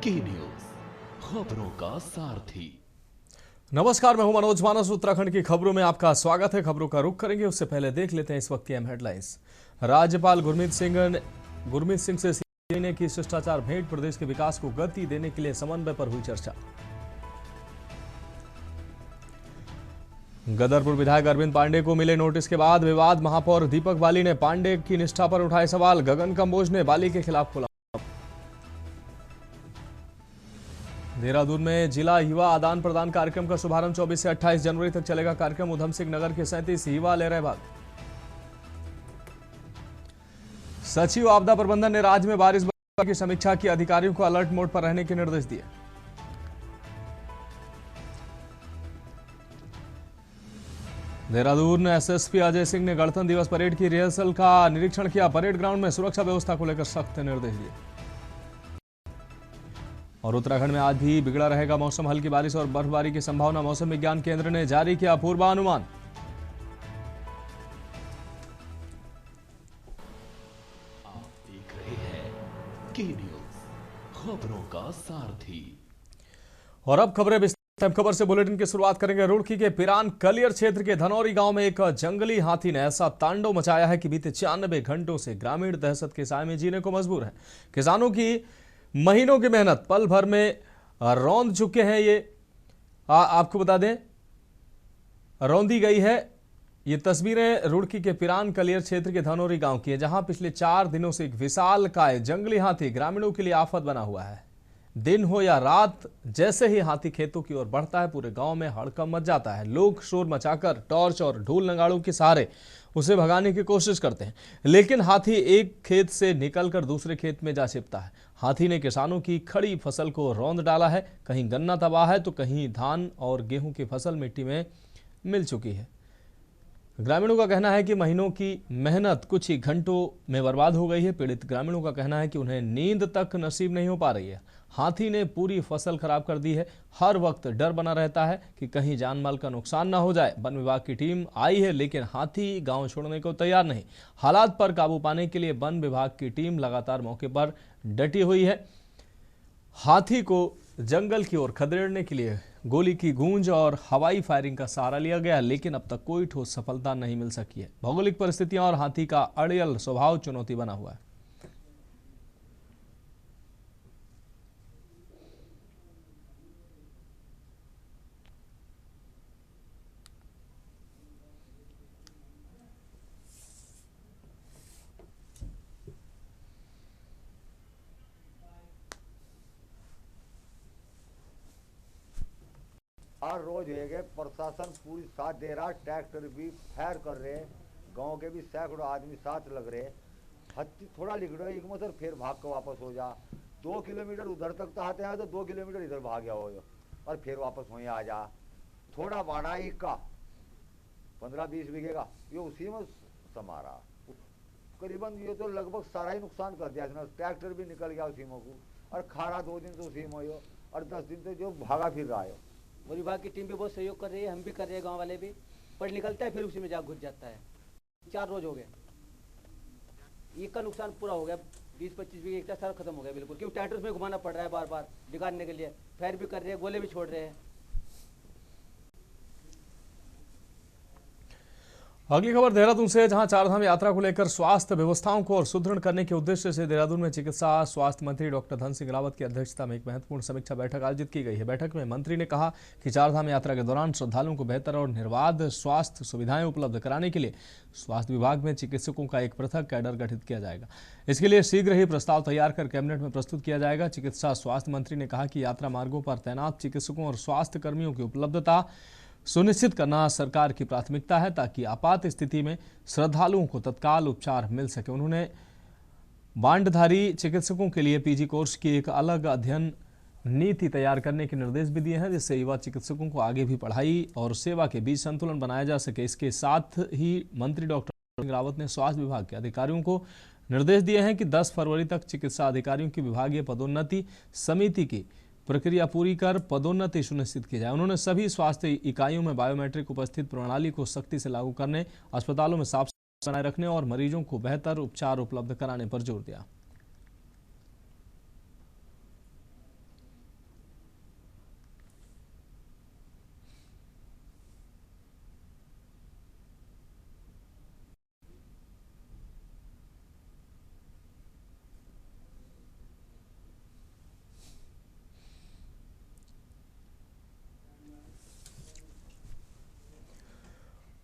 की न्यूज, खबरों का सारथी। नमस्कार, मैं हूं मनोज मानस। उत्तराखंड की खबरों में आपका स्वागत है। खबरों का रुख करेंगे उससे पहले देख लेते हैं इस वक्त की अहम हेडलाइंस। राज्यपाल गुरमीत सिंह से सीएम ने की शिष्टाचार भेंट। प्रदेश के विकास को गति देने के लिए समन्वय पर हुई चर्चा। गदरपुर विधायक अरविंद पांडे को मिले नोटिस के बाद विवाद। महापौर दीपक बाली ने पांडे की निष्ठा पर उठाए सवाल। गगन कंबोज ने बाली के खिलाफ खोला। देहरादून में जिला युवा आदान प्रदान कार्यक्रम का शुभारंभ 24 से 28 जनवरी तक चलेगा। कार्यक्रम उधम सिंह नगर के 37 युवा ले रहे भाग। सचिव आपदा प्रबंधन ने राज्य में बारिश की समीक्षा की। अधिकारियों को अलर्ट मोड पर रहने के निर्देश दिए। देहरादून एसएसपी अजय सिंह ने गणतंत्र दिवस परेड की रिहर्सल का निरीक्षण किया। परेड ग्राउंड में सुरक्षा व्यवस्था को लेकर सख्त निर्देश दिए। और उत्तराखंड में आज भी बिगड़ा रहेगा मौसम। हल्की बारिश और बर्फबारी की संभावना। मौसम विज्ञान केंद्र ने जारी किया पूर्वानुमान। आप देख रहे हैं की न्यूज, खबरों का सारथी। और अब खबरें विस्तार। खबर से बुलेटिन की शुरुआत करेंगे। रुड़की के पिरान कलियर क्षेत्र के धनौरी गांव में एक जंगली हाथी ने ऐसा तांडव मचाया है कि बीते 94 घंटों से ग्रामीण दहशत के साए में जीने को मजबूर है। किसानों की महीनों की मेहनत पल भर में रौंद चुके हैं। ये आपको बता दें, रौंदी गई है। ये तस्वीरें रुड़की के पिरान कलियर क्षेत्र के धनौरी गांव की है, जहां पिछले 4 दिनों से एक विशालकाय जंगली हाथी ग्रामीणों के लिए आफत बना हुआ है। दिन हो या रात, जैसे ही हाथी खेतों की ओर बढ़ता है पूरे गांव में हड़कंप मच जाता है। लोग शोर मचाकर टॉर्च और ढोल नगाड़ों के सहारे उसे भगाने की कोशिश करते हैं, लेकिन हाथी एक खेत से निकलकर दूसरे खेत में जा छिपता है। हाथी ने किसानों की खड़ी फसल को रौंद डाला है। कहीं गन्ना तबाह है तो कहीं धान और गेहूं की फसल मिट्टी में मिल चुकी है। ग्रामीणों का कहना है कि महीनों की मेहनत कुछ ही घंटों में बर्बाद हो गई है। पीड़ित ग्रामीणों का कहना है कि उन्हें नींद तक नसीब नहीं हो पा रही है। हाथी ने पूरी फसल खराब कर दी है। हर वक्त डर बना रहता है कि कहीं जान माल का नुकसान ना हो जाए। वन विभाग की टीम आई है, लेकिन हाथी गांव छोड़ने को तैयार नहीं। हालात पर काबू पाने के लिए वन विभाग की टीम लगातार मौके पर डटी हुई है। हाथी को जंगल की ओर खदेड़ने के लिए गोली की गूंज और हवाई फायरिंग का सहारा लिया गया, लेकिन अब तक कोई ठोस सफलता नहीं मिल सकी है। भौगोलिक परिस्थितियां और हाथी का अड़ियल स्वभाव चुनौती बना हुआ है। हर रोज है प्रशासन पूरी साथ दे रहा। ट्रैक्टर भी फायर कर रहे हैं, गांव के भी सैकड़ों आदमी साथ लग रहे हैं। हत्ती थोड़ा लिख रहे एक सर फिर भाग कर वापस हो जा। 2 किलोमीटर उधर तक तो आते हैं तो 2 किलोमीटर इधर भाग गया हो और फिर वापस वहीं आ जा। थोड़ा बाड़ा एक का 15-20 बीघे का ये उसी में समारा। करीबन ये तो लगभग सारा ही नुकसान कर दिया। ट्रैक्टर भी निकल गया उसी में को, और खारा 2 दिन तो उसी में हो, और 10 दिन तो जो भागा फिर रहा है। विभाग की टीम भी बहुत सहयोग कर रही है, हम भी कर रहे हैं, गांव वाले भी। पर निकलता है फिर उसी में जा घुस जाता है। 4 रोज हो गए, एक का नुकसान पूरा हो गया। 20-25 बीघे एक सारा खत्म हो गया बिल्कुल, क्योंकि ट्रैक्टर में घुमाना पड़ रहा है बार बार बिगाड़ने के लिए। फायर भी कर रहे हैं, गोले भी छोड़ रहे हैं। अगली खबर देहरादून से, जहां चारधाम यात्रा को लेकर स्वास्थ्य व्यवस्थाओं को और सुदृढ़ करने के उद्देश्य से देहरादून में चिकित्सा स्वास्थ्य मंत्री डॉक्टर धन सिंह रावत की अध्यक्षता में एक महत्वपूर्ण समीक्षा बैठक आयोजित की गई है। बैठक में मंत्री ने कहा कि चारधाम यात्रा के दौरान श्रद्धालुओं को बेहतर और निर्बाध स्वास्थ्य सुविधाएं उपलब्ध कराने के लिए स्वास्थ्य विभाग में चिकित्सकों का एक पृथक कैडर गठित किया जाएगा। इसके लिए शीघ्र ही प्रस्ताव तैयार कर कैबिनेट में प्रस्तुत किया जाएगा। चिकित्सा स्वास्थ्य मंत्री ने कहा कि यात्रा मार्गों पर तैनात चिकित्सकों और स्वास्थ्य कर्मियों की उपलब्धता सुनिश्चित करना सरकार की प्राथमिकता है, ताकि आपात स्थिति में श्रद्धालुओं को तत्काल उपचार मिल सके। उन्होंने बांडधारी चिकित्सकों के लिए पीजी कोर्स की एक अलग अध्ययन नीति तैयार करने के निर्देश भी दिए हैं, जिससे युवा चिकित्सकों को आगे भी पढ़ाई और सेवा के बीच संतुलन बनाया जा सके। इसके साथ ही मंत्री डॉक्टर रावत ने स्वास्थ्य विभाग के अधिकारियों को निर्देश दिए हैं कि 10 फरवरी तक चिकित्सा अधिकारियों की विभागीय पदोन्नति समिति की प्रक्रिया पूरी कर पदोन्नति सुनिश्चित की जाए। उन्होंने सभी स्वास्थ्य इकाइयों में बायोमेट्रिक उपस्थित प्रणाली को सख्ती से लागू करने, अस्पतालों में साफ सफाई बनाए रखने और मरीजों को बेहतर उपचार उपलब्ध कराने पर जोर दिया।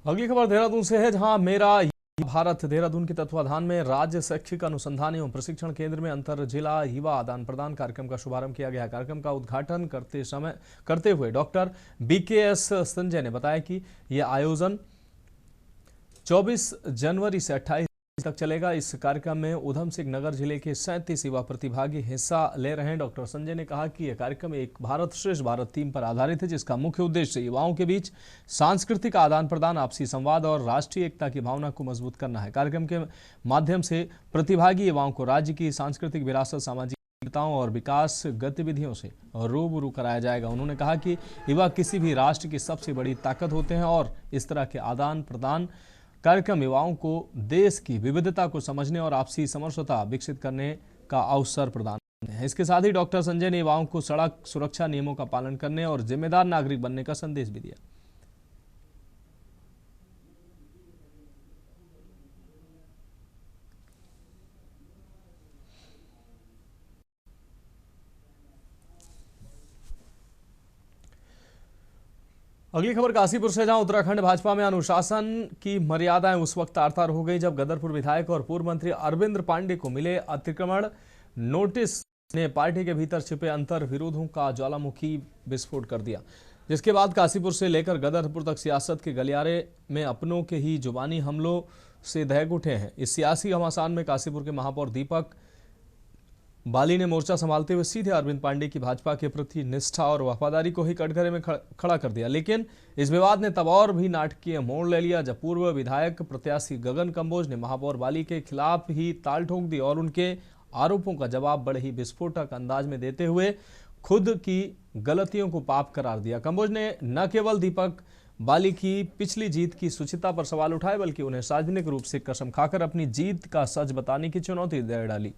अगली खबर देहरादून से है, जहां मेरा भारत देहरादून के तत्वाधान में राज्य शैक्षिक अनुसंधान एवं प्रशिक्षण केंद्र में अंतर जिला युवा आदान प्रदान कार्यक्रम का शुभारंभ किया गया। कार्यक्रम का उद्घाटन करते हुए डॉक्टर BKS संजय ने बताया कि यह आयोजन 24 जनवरी से 28 तक चलेगा। इस कार्यक्रम में उधम सिंह नगर जिले के 37 युवा प्रतिभागी हिस्सा ले रहे हैं। डॉक्टर संजय ने कहा कि यह कार्यक्रम एक भारत श्रेष्ठ भारत थीम पर आधारित है, जिसका मुख्य उद्देश्य युवाओं के बीच सांस्कृतिक आदान प्रदान, आपसी संवाद और राष्ट्रीय एकता की भावना को मजबूत करना है। कार्यक्रम के माध्यम से प्रतिभागी युवाओं को राज्य की सांस्कृतिक विरासत, सामाजिक एकताओं और विकास गतिविधियों से रूबरू कराया जाएगा। उन्होंने कहा कि युवा किसी भी राष्ट्र की सबसे बड़ी ताकत होते हैं और इस तरह के आदान प्रदान कार्यक्रम युवाओं को देश की विविधता को समझने और आपसी समरसता विकसित करने का अवसर प्रदान करते हैं। इसके साथ ही डॉक्टर संजय ने युवाओं को सड़क सुरक्षा नियमों का पालन करने और जिम्मेदार नागरिक बनने का संदेश भी दिया। अगली खबर काशीपुर से, जहां उत्तराखंड भाजपा में अनुशासन की मर्यादाएं उस वक्त तार-तार हो गई जब गदरपुर विधायक और पूर्व मंत्री अरविंद पांडे को मिले अतिक्रमण नोटिस ने पार्टी के भीतर छिपे अंतर विरोधों का ज्वालामुखी विस्फोट कर दिया, जिसके बाद काशीपुर से लेकर गदरपुर तक सियासत के गलियारे में अपनों के ही जुबानी हमलों से दहक उठे हैं। इस सियासी घमासान में काशीपुर के महापौर दीपक बाली ने मोर्चा संभालते हुए सीधे अरविंद पांडे की भाजपा के प्रति निष्ठा और वफादारी को ही कटघरे में खड़ा कर दिया। लेकिन इस विवाद ने तब और भी नाटकीय मोड़ ले लिया जब पूर्व विधायक प्रत्याशी गगन कंबोज ने महापौर बाली के खिलाफ ही ताल ठोक दी और उनके आरोपों का जवाब बड़े ही विस्फोटक अंदाज में देते हुए खुद की गलतियों को पाप करार दिया। कंबोज ने न केवल दीपक बाली की पिछली जीत की शुचिता पर सवाल उठाए, बल्कि उन्हें सार्वजनिक रूप से कसम खाकर अपनी जीत का सच बताने की चुनौती दे डाली।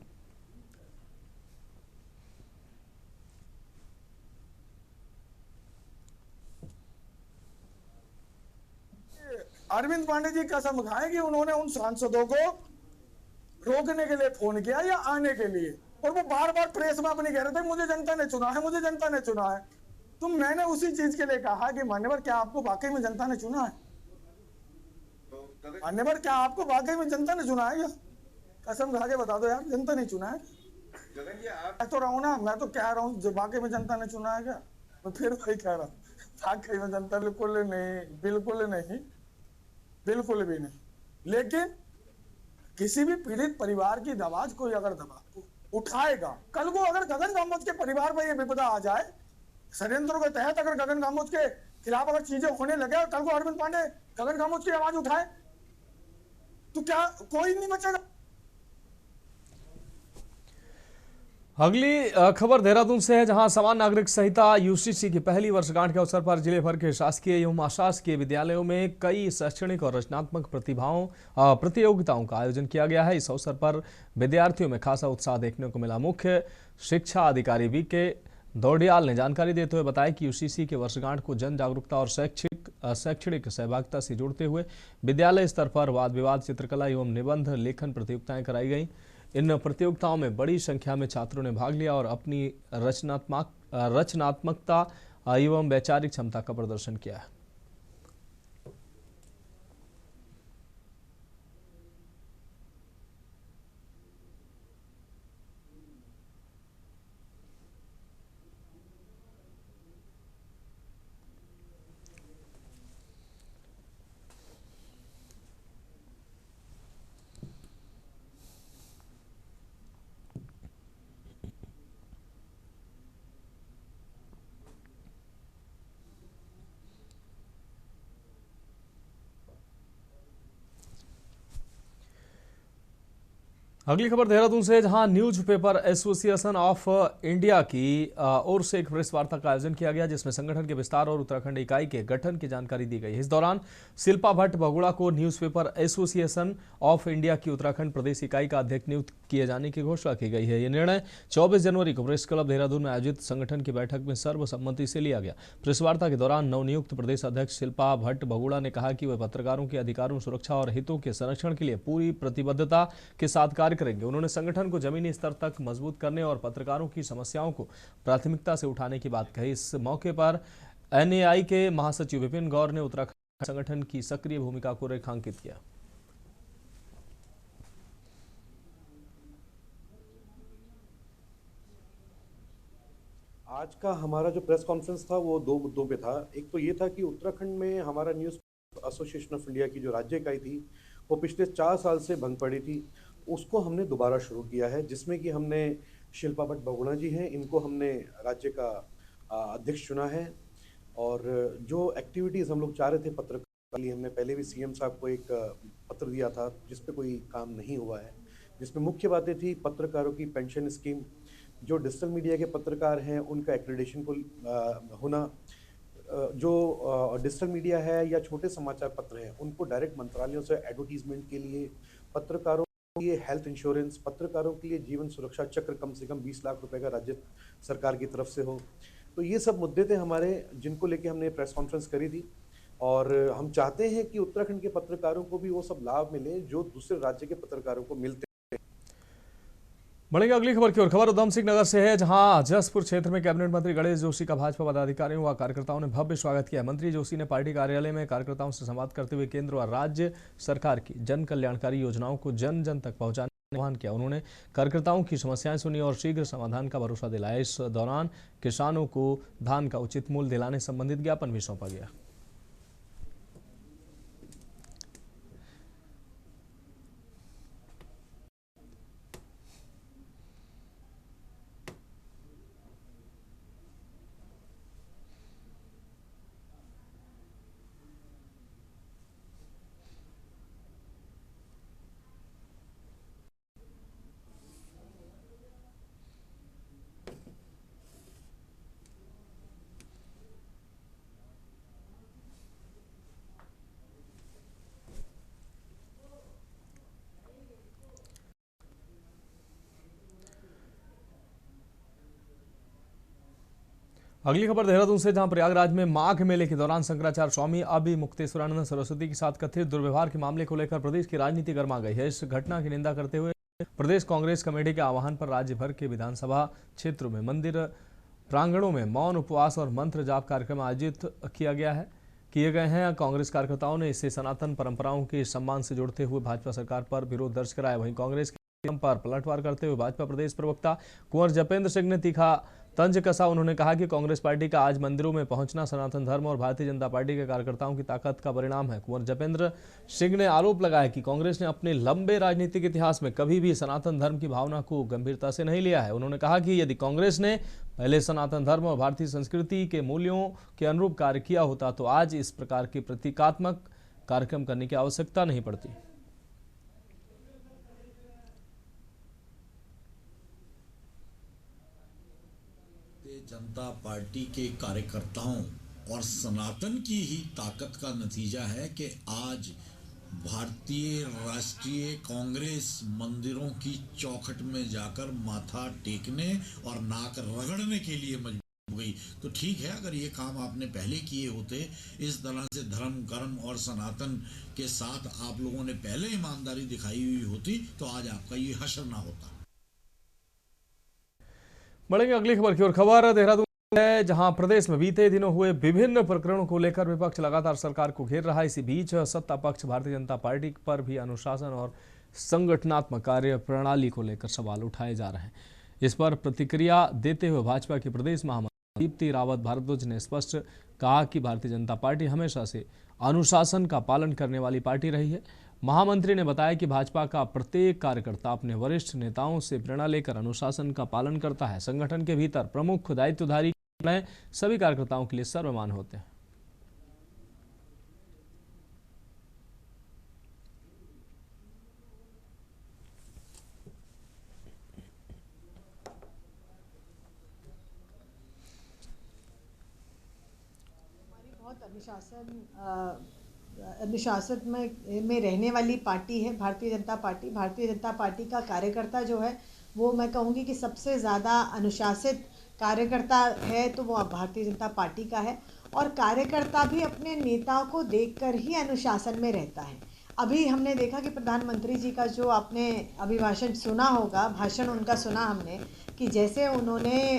अरविंद पांडे जी कसम खाए कि उन्होंने उन सांसदों को रोकने के लिए फोन किया या आने के लिए, और वो बार बार प्रेस में अपनी कह रहे थे मुझे जनता ने चुना है, मुझे जनता ने चुना है। तो मैंने उसी चीज के लिए कहा कि मान्यवर क्या आपको वाकई में जनता ने चुना है? मान्यवर क्या आपको वाकई में जनता ने चुना है? कसम खा के बता दो यार, जनता नहीं चुना है। मैं तो रहा हूँ ना, मैं तो कह रहा हूँ वाकई में जनता ने चुना है क्या? मैं फिर वही कह रहा हूँ, वाकई में जनता बिल्कुल नहीं, बिल्कुल नहीं, बिल्कुल भी नहीं। लेकिन किसी भी पीड़ित परिवार की आवाज कोई अगर उठाएगा, कल को अगर गगन कामोज के परिवार पर यह विपदा आ जाए, षड्यंत्रों के तहत अगर गगन कामोज के खिलाफ अगर चीजें होने लगे और कल को अरविंद पांडे गगन कामोज की आवाज उठाए, तो क्या कोई नहीं बचेगा? अगली खबर देहरादून से है, जहां समान नागरिक संहिता UCC की पहली वर्षगांठ के अवसर पर जिले भर के शासकीय एवं अशासकीय विद्यालयों में कई शैक्षणिक और रचनात्मक प्रतियोगिताओं का आयोजन किया गया है। इस अवसर पर विद्यार्थियों में खासा उत्साह देखने को मिला। मुख्य शिक्षा अधिकारी VK दौड़ियाल ने जानकारी देते हुए बताया कि UCC के वर्षगांठ को जन जागरूकता और शैक्षणिक सहभागिता से जोड़ते हुए विद्यालय स्तर पर वाद विवाद, चित्रकला एवं निबंध लेखन प्रतियोगिताएं कराई गई। इन प्रतियोगिताओं में बड़ी संख्या में छात्रों ने भाग लिया और अपनी रचनात्मकता एवं वैचारिक क्षमता का प्रदर्शन किया है। अगली खबर देहरादून से, जहां न्यूज़पेपर एसोसिएशन ऑफ इंडिया की ओर से एक प्रेस वार्ता का आयोजन किया गया, जिसमें संगठन के विस्तार और उत्तराखंड इकाई के गठन की जानकारी दी गई। इस दौरान शिल्पा भट्ट बहुगुणा को न्यूज़पेपर एसोसिएशन ऑफ इंडिया की उत्तराखंड प्रदेश इकाई का अध्यक्ष नियुक्त किए जाने की घोषणा की गई है। यह निर्णय 24 जनवरी को प्रेस क्लब देहरादून में आयोजित संगठन की बैठक में सर्वसम्मति से लिया गया। प्रेस वार्ता के दौरान नवनियुक्त प्रदेश अध्यक्ष शिल्पा भट्ट बहुगुणा ने कहा कि वे पत्रकारों के अधिकारों, सुरक्षा और हितों के संरक्षण के लिए पूरी प्रतिबद्धता के साथ कार्य करेंगे। उन्होंने संगठन को जमीनी स्तर तक मजबूत करने और पत्रकारों की समस्याओं को प्राथमिकता से उठाने की बात कही। इस मौके पर NAI के महासचिव विपिन गौर ने उत्तराखंड संगठन की सक्रिय भूमिका को रेखांकित किया। आज का हमारा जो प्रेस कॉन्फ्रेंस था वो दो मुद्दों पे था। एक तो ये था कि उत्तराखंड में हमारा न्यूज़ एसोसिएशन ऑफ इंडिया की जो राज्य इकाई थी वो पिछले 4 साल से भंग पड़ी थी, उसको हमने दोबारा शुरू किया है, जिसमें कि हमने शिल्पा भट्ट बहुगुणा जी हैं, इनको हमने राज्य का अध्यक्ष चुना है। और जो एक्टिविटीज़ हम लोग चाह रहे थे पत्रकार के लिए, हमने पहले भी सीएम साहब को एक पत्र दिया था जिस पे कोई काम नहीं हुआ है, जिसमें मुख्य बातें थी पत्रकारों की पेंशन स्कीम, जो डिजिटल मीडिया के पत्रकार हैं उनका एक्रेडिटेशन को होना, जो डिजिटल मीडिया है या छोटे समाचार पत्र हैं उनको डायरेक्ट मंत्रालयों से एडवर्टीजमेंट के लिए, पत्रकारों के लिए हेल्थ इंश्योरेंस, पत्रकारों के लिए जीवन सुरक्षा चक्र कम से कम 20 लाख रुपए का राज्य सरकार की तरफ से हो। तो ये सब मुद्दे थे हमारे, जिनको लेके हमने प्रेस कॉन्फ्रेंस करी थी। और हम चाहते हैं कि उत्तराखंड के पत्रकारों को भी वो सब लाभ मिले जो दूसरे राज्य के पत्रकारों को मिलते। बढ़ेंगे अगली खबर की ओर। खबर उधम सिंह नगर से है, जहां जसपुर क्षेत्र में कैबिनेट मंत्री गणेश जोशी का भाजपा पदाधिकारियों व कार्यकर्ताओं ने भव्य स्वागत किया। मंत्री जोशी ने पार्टी कार्यालय में कार्यकर्ताओं से संवाद करते हुए केंद्र और राज्य सरकार की जन कल्याणकारी योजनाओं को जन जन तक पहुंचाने का आह्वान किया। उन्होंने कार्यकर्ताओं की समस्याएं सुनी और शीघ्र समाधान का भरोसा दिलाया। इस दौरान किसानों को धान का उचित मूल्य दिलाने संबंधित ज्ञापन भी सौंपा गया। अगली खबर देहरादून से, जहां प्रयागराज में माघ मेले के दौरान शंकराचार्य स्वामी अभी मुक्तेश्वरानंद सरस्वती के साथ कथित दुर्व्यवहार के मामले को लेकर प्रदेश की राजनीति गर्मा गई है। इस घटना की निंदा करते हुए प्रदेश कांग्रेस कमेटी के आह्वान पर राज्य भर के विधानसभा क्षेत्रों में मंदिर प्रांगणों में मौन उपवास और मंत्र जाप कार्यक्रम आयोजित किए गए हैं। कांग्रेस कार्यकर्ताओं ने इसे सनातन परंपराओं के सम्मान से जोड़ते हुए भाजपा सरकार पर विरोध दर्ज कराया। वहीं कांग्रेस के पर पलटवार करते हुए भाजपा प्रदेश प्रवक्ता कुंवर जपेंद्र सिंह ने तीखा तंज कसा। उन्होंने कहा कि कांग्रेस पार्टी का आज मंदिरों में पहुंचना सनातन धर्म और भारतीय जनता पार्टी के कार्यकर्ताओं की ताकत का परिणाम है। कुंवर जपेंद्र सिंह ने आरोप लगाया कि कांग्रेस ने अपने लंबे राजनीतिक इतिहास में कभी भी सनातन धर्म की भावना को गंभीरता से नहीं लिया है। उन्होंने कहा कि यदि कांग्रेस ने पहले सनातन धर्म और भारतीय संस्कृति के मूल्यों के अनुरूप कार्य किया होता तो आज इस प्रकार के प्रतीकात्मक कार्यक्रम करने की आवश्यकता नहीं पड़ती। जनता पार्टी के कार्यकर्ताओं और सनातन की ही ताकत का नतीजा है कि आज भारतीय राष्ट्रीय कांग्रेस मंदिरों की चौखट में जाकर माथा टेकने और नाक रगड़ने के लिए मजबूर हो गई। तो ठीक है, अगर ये काम आपने पहले किए होते, इस तरह से धर्म कर्म और सनातन के साथ आप लोगों ने पहले ईमानदारी दिखाई हुई होती तो आज आपका ये हश्र ना होता। बढ़ेंगे अगली खबर की ओर। खबर देहरादून है, जहां प्रदेश में बीते दिनों हुए विभिन्न प्रकरणों को लेकर विपक्ष लगातार सरकार को घेर रहा है। इसी बीच सत्ता पक्ष भारतीय जनता पार्टी पर भी अनुशासन और संगठनात्मक कार्य प्रणाली को लेकर सवाल उठाए जा रहे हैं। इस पर प्रतिक्रिया देते हुए भाजपा की प्रदेश महामंत्री दीप्ति रावत भारद्वाज ने स्पष्ट कहा कि भारतीय जनता पार्टी हमेशा से अनुशासन का पालन करने वाली पार्टी रही है। महामंत्री ने बताया कि भाजपा का प्रत्येक कार्यकर्ता अपने वरिष्ठ नेताओं से प्रेरणा लेकर अनुशासन का पालन करता है। संगठन के भीतर प्रमुख दायित्वधारी सभी कार्यकर्ताओं के लिए सर्वमान्य होते हैं। बहुत अनुशासन में रहने वाली पार्टी है भारतीय जनता पार्टी। भारतीय जनता पार्टी का कार्यकर्ता जो है वो मैं कहूँगी कि सबसे ज़्यादा अनुशासित कार्यकर्ता है तो वो भारतीय जनता पार्टी का है। और कार्यकर्ता भी अपने नेताओं को देखकर ही अनुशासन में रहता है। अभी हमने देखा कि प्रधानमंत्री जी का जो आपने अभिभाषण सुना होगा, भाषण उनका सुना हमने, कि जैसे उन्होंने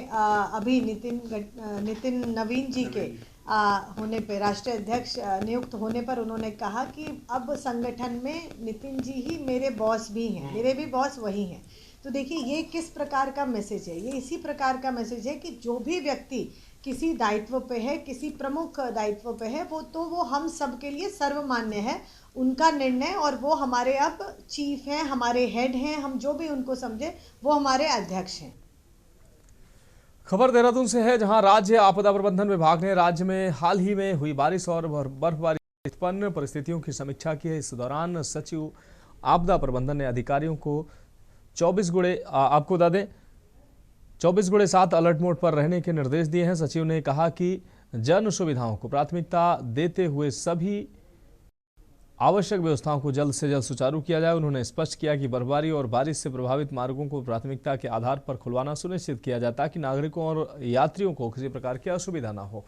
अभी नितिन नवीन जी के होने पे, राष्ट्रीय अध्यक्ष नियुक्त होने पर उन्होंने कहा कि अब संगठन में नितिन जी ही मेरे बॉस भी हैं, मेरे भी बॉस वही हैं। तो देखिए ये किस प्रकार का मैसेज है, ये इसी प्रकार का मैसेज है कि जो भी व्यक्ति किसी दायित्व पे है, किसी प्रमुख दायित्व पे है, वो हम सब के लिए सर्वमान्य है, उनका निर्णय, और वो हमारे अब चीफ हैं, हमारे हेड हैं, हम जो भी उनको समझे वो हमारे अध्यक्ष हैं। खबर देहरादून से है, जहां राज्य आपदा प्रबंधन विभाग ने राज्य में हाल ही में हुई बारिश और बर्फबारी से उत्पन्न परिस्थितियों की समीक्षा की है। इस दौरान सचिव आपदा प्रबंधन ने अधिकारियों को 24/7 अलर्ट मोड पर रहने के निर्देश दिए हैं। सचिव ने कहा कि जन सुविधाओं को प्राथमिकता देते हुए सभी आवश्यक व्यवस्थाओं को जल्द से जल्द सुचारू किया जाए। उन्होंने स्पष्ट किया कि बर्फबारी और बारिश से प्रभावित मार्गों को प्राथमिकता के आधार पर खुलवाना सुनिश्चित किया जाए ताकि नागरिकों और यात्रियों को किसी प्रकार की असुविधा न हो।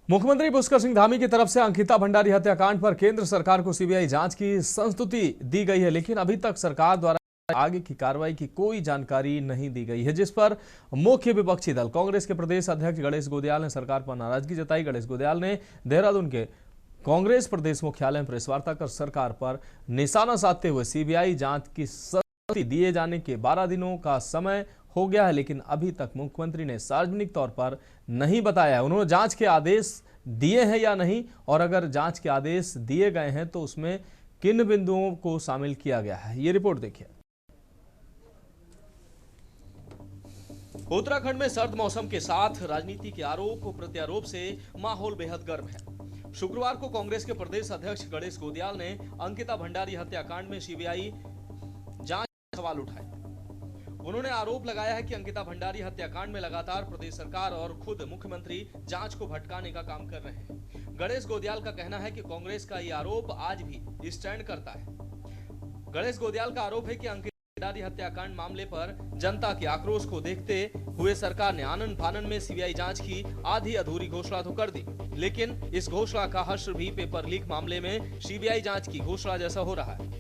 मुख्यमंत्री पुष्कर सिंह धामी की तरफ से अंकिता भंडारी हत्याकांड पर केंद्र सरकार को सीबीआई जांच की संस्तुति दी गई है, लेकिन अभी तक सरकार द्वारा आगे की कार्रवाई की कोई जानकारी नहीं दी गई है, जिस पर मुख्य विपक्षी दल कांग्रेस के प्रदेश अध्यक्ष गणेश गोदियाल ने सरकार पर नाराजगी जताई। गणेश गोदियाल ने देहरादून के कांग्रेस प्रदेश मुख्यालय में प्रेस वार्ता कर सरकार पर निशाना साधते हुए सीबीआई जांच की संस्तुति दिए जाने के 12 दिनों का समय हो गया है, लेकिन अभी तक मुख्यमंत्री ने सार्वजनिक तौर पर नहीं बताया है उन्होंने जांच के आदेश दिए हैं या नहीं, और अगर जांच के आदेश दिए गए हैं तो उसमें किन बिंदुओं को शामिल किया गया है। ये रिपोर्ट देखिए। उत्तराखंड में सर्द मौसम के साथ राजनीति के आरोप प्रत्यारोप से माहौल बेहद गर्म है। शुक्रवार को कांग्रेस के प्रदेश अध्यक्ष गणेश गोदियाल ने अंकिता भंडारी हत्याकांड में सीबीआई जांच के सवाल उठाए। उन्होंने आरोप लगाया है कि अंकिता भंडारी हत्याकांड में लगातार प्रदेश सरकार और खुद मुख्यमंत्री जांच को भटकाने का काम कर रहे हैं। गणेश गोदियाल का कहना है कि कांग्रेस का ये आरोप आज भी स्टैंड करता है। गणेश गोदियाल का आरोप है कि अंकिता भंडारी हत्याकांड मामले पर जनता के आक्रोश को देखते हुए सरकार ने आनन फानन में सीबीआई जांच की आधी अधूरी घोषणा तो कर दी, लेकिन इस घोषणा का हश्र भी पेपर लीक मामले में सीबीआई जांच की घोषणा जैसा हो रहा है।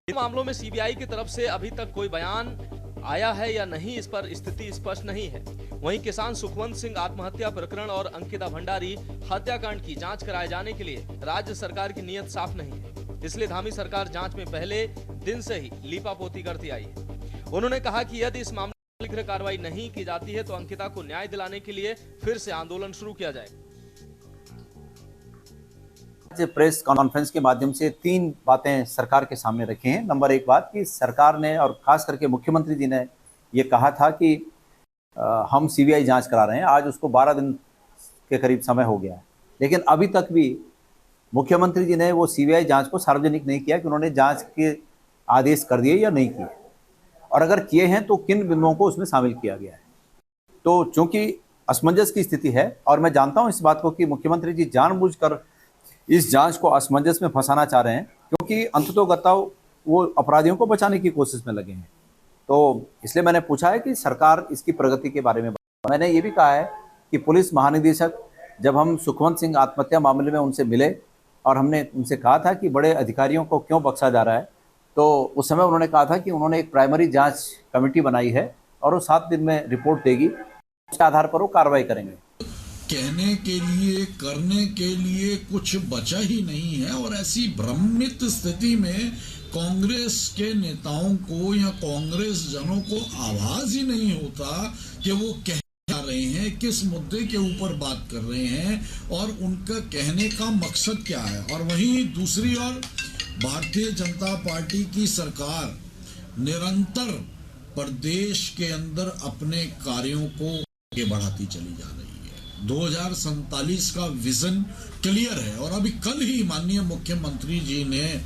इन मामलों में सीबीआई की तरफ से अभी तक कोई बयान आया है या नहीं, इस पर स्थिति स्पष्ट नहीं है। वहीं किसान सुखवंत सिंह आत्महत्या प्रकरण और अंकिता भंडारी हत्याकांड की जांच कराए जाने के लिए राज्य सरकार की नीयत साफ नहीं है, इसलिए धामी सरकार जांच में पहले दिन से ही लीपापोती करती आई है। उन्होंने कहा कि यदि इस मामले में शीघ्र कार्रवाई नहीं की जाती है तो अंकिता को न्याय दिलाने के लिए फिर से आंदोलन शुरू किया जाएगा। प्रेस कॉन्फ्रेंस के माध्यम से 3 बातें सरकार के सामने रखी हैं। नंबर 1 बात कि सरकार ने और खास करके मुख्यमंत्री जी ने ये कहा था कि हम सीबीआई जांच करा रहे हैं। आज उसको 12 दिन के करीब समय हो गया है, लेकिन अभी तक भी मुख्यमंत्री जी ने वो सीबीआई जांच को सार्वजनिक नहीं किया कि उन्होंने जांच के आदेश कर दिए या नहीं किए, और अगर किए हैं तो किन बिंदुओं को उसमें शामिल किया गया है। तो चूंकि असमंजस की स्थिति है, और मैं जानता हूँ इस बात को कि मुख्यमंत्री जी जानबूझकर इस जांच को असमंजस में फंसाना चाह रहे हैं, क्योंकि अंततोगत्वा वो अपराधियों को बचाने की कोशिश में लगे हैं। तो इसलिए मैंने पूछा है कि सरकार इसकी प्रगति के बारे में। मैंने ये भी कहा है कि पुलिस महानिदेशक, जब हम सुखवंत सिंह आत्महत्या मामले में उनसे मिले और हमने उनसे कहा था कि बड़े अधिकारियों को क्यों बख्शा जा रहा है, तो उस समय उन्होंने कहा था कि उन्होंने एक प्राइमरी जाँच कमेटी बनाई है और वो 7 दिन में रिपोर्ट देगी, उसके आधार पर वो कार्रवाई करेंगे। कहने के लिए करने के लिए कुछ बचा ही नहीं है, और ऐसी भ्रमित स्थिति में कांग्रेस के नेताओं को या कांग्रेस जनों को आवाज ही नहीं होता कि वो कह रहे हैं, किस मुद्दे के ऊपर बात कर रहे हैं और उनका कहने का मकसद क्या है। और वहीं दूसरी ओर भारतीय जनता पार्टी की सरकार निरंतर प्रदेश के अंदर अपने कार्यों को आगे बढ़ाती चली जा रही है। 2047 का विजन क्लियर है, और अभी कल ही माननीय मुख्यमंत्री जी ने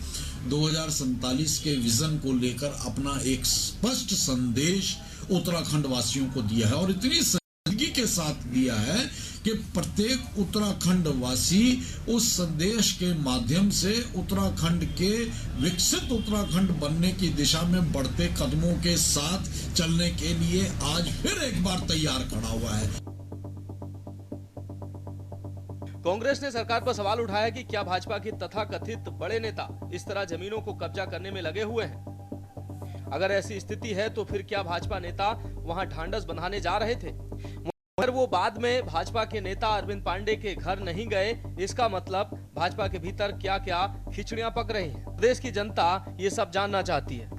2047 के विजन को लेकर अपना एक स्पष्ट संदेश उत्तराखंड वासियों को दिया है, और इतनी संजीदगी के साथ दिया है कि प्रत्येक उत्तराखंड वासी उस संदेश के माध्यम से उत्तराखंड के विकसित उत्तराखंड बनने की दिशा में बढ़ते कदमों के साथ चलने के लिए आज फिर एक बार तैयार खड़ा हुआ है। कांग्रेस ने सरकार पर सवाल उठाया कि क्या भाजपा के तथाकथित बड़े नेता इस तरह जमीनों को कब्जा करने में लगे हुए हैं। अगर ऐसी स्थिति है तो फिर क्या भाजपा नेता वहां ढांढस बंधाने जा रहे थे, मगर वो बाद में भाजपा के नेता अरविंद पांडे के घर नहीं गए। इसका मतलब भाजपा के भीतर क्या क्या खिचड़ियां पक रही हैं। प्रदेश की जनता ये सब जानना चाहती है।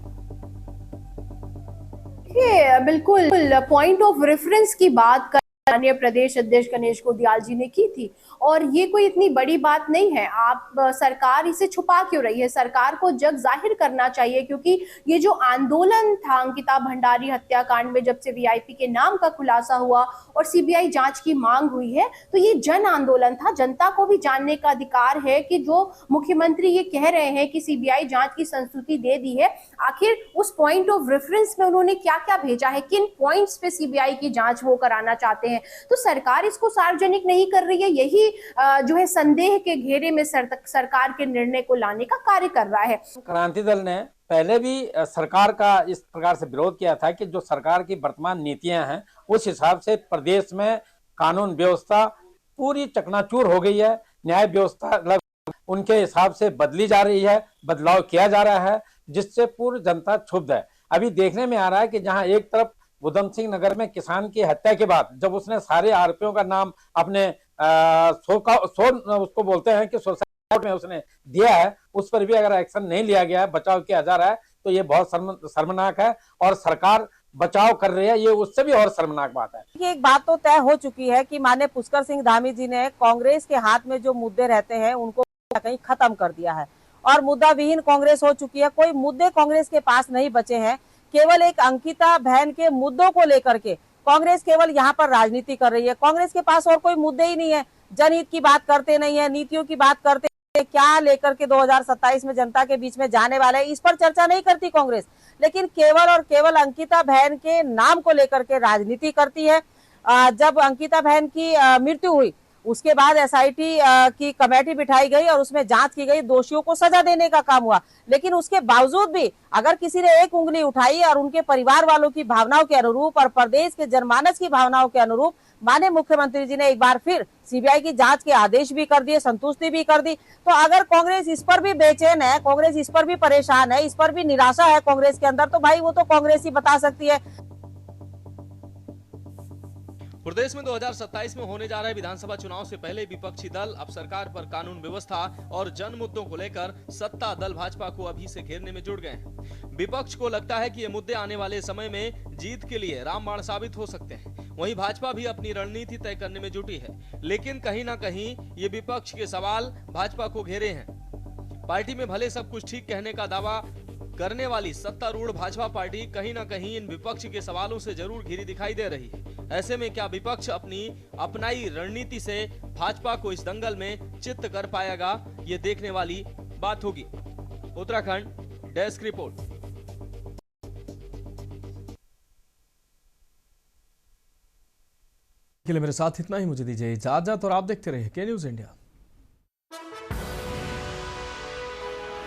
ये बिल्कुल पॉइंट ऑफ रेफरेंस की बात माननीय प्रदेश अध्यक्ष गणेश गोदियाल जी ने की थी, और ये कोई इतनी बड़ी बात नहीं है। आप सरकार इसे छुपा क्यों रही है? सरकार को जग जाहिर करना चाहिए, क्योंकि ये जो आंदोलन था अंकिता भंडारी हत्याकांड में, जब से वीआईपी के नाम का खुलासा हुआ और सीबीआई जांच की मांग हुई है, तो ये जन आंदोलन था। जनता को भी जानने का अधिकार है कि जो मुख्यमंत्री ये कह रहे हैं कि सीबीआई जांच की संस्तुति दे दी है, आखिर उस पॉइंट ऑफ रेफरेंस में उन्होंने क्या क्या भेजा है, किन पॉइंट्स पे सीबीआई की जांच वो कराना चाहते हैं। तो सरकार इसको सार्वजनिक नहीं कर रही है, यही जो है संदेह के घेरे में सरकार के निर्णय को लाने का कार्य कर रहा है। क्रांति दल ने पहले भी सरकार का इस प्रकार से विरोध किया था कि जो सरकार की वर्तमान नीतियां हैं उस हिसाब से प्रदेश में कानून व्यवस्था पूरी चकनाचूर हो गई है। न्याय व्यवस्था उनके हिसाब से बदली जा रही है, बदलाव किया जा रहा है, जिससे पूरी जनता क्षुब्ध है। अभी देखने में आ रहा है कि जहां एक तरफ उधम सिंह नगर में किसान की हत्या के बाद जब उसने सारे आरोपियों का नाम अपने उसको बोलते हैं कि सोसाइटी में उसने दिया है, उस पर भी अगर एक्शन नहीं लिया गया है, बचाव किया जा रहा है, तो ये बहुत शर्मनाक है। और सरकार बचाव कर रही है, ये उससे भी और शर्मनाक बात है। एक बात तो तय हो चुकी है कि माननीय पुष्कर सिंह धामी जी ने कांग्रेस के हाथ में जो मुद्दे रहते हैं उनको कहीं खत्म कर दिया है और मुद्दा विहीन कांग्रेस हो चुकी है। कोई मुद्दे कांग्रेस के पास नहीं बचे हैं। केवल एक अंकिता बहन के मुद्दों को लेकर के कांग्रेस केवल यहाँ पर राजनीति कर रही है। कांग्रेस के पास और कोई मुद्दे ही नहीं है। जनहित की बात करते नहीं है, नीतियों की बात करते हैं, क्या लेकर के 2027 में जनता के बीच में जाने वाला है, इस पर चर्चा नहीं करती कांग्रेस। लेकिन केवल और केवल अंकिता बहन के नाम को लेकर के राजनीति करती है। जब अंकिता बहन की मृत्यु हुई उसके बाद एसआईटी की कमेटी बिठाई गई और उसमें जांच की गई, दोषियों को सजा देने का काम हुआ। लेकिन उसके बावजूद भी अगर किसी ने एक उंगली उठाई और उनके परिवार वालों की भावनाओं के अनुरूप और प्रदेश के जनमानस की भावनाओं के अनुरूप माननीय मुख्यमंत्री जी ने एक बार फिर सीबीआई की जांच के आदेश भी कर दिए, संतुष्टि भी कर दी। तो अगर कांग्रेस इस पर भी बेचैन है, कांग्रेस इस पर भी परेशान है, इस पर भी निराशा है कांग्रेस के अंदर, तो भाई वो तो कांग्रेस ही बता सकती है। प्रदेश में 2027 में होने जा रहे विधानसभा चुनाव से पहले विपक्षी दल अब सरकार पर कानून व्यवस्था और जन मुद्दों को लेकर सत्ता दल भाजपा को अभी से घेरने में जुट गए हैं। विपक्ष को लगता है कि ये मुद्दे आने वाले समय में जीत के लिए रामबाण साबित हो सकते हैं। वहीं भाजपा भी अपनी रणनीति तय करने में जुटी है, लेकिन कहीं ना कहीं ये विपक्ष के सवाल भाजपा को घेरे हैं। पार्टी में भले सब कुछ ठीक कहने का दावा करने वाली सत्तारूढ़ भाजपा पार्टी कहीं ना कहीं इन विपक्ष के सवालों से जरूर घिरी दिखाई दे रही है। ऐसे में क्या विपक्ष अपनी अपनाई रणनीति से भाजपा को इस दंगल में चित्त कर पाएगा, ये देखने वाली बात होगी। Uttarakhand desk report. के लिए मेरे साथ इतना ही, मुझे दीजिए इजाजत और आप देखते रहिए के न्यूज़ इंडिया।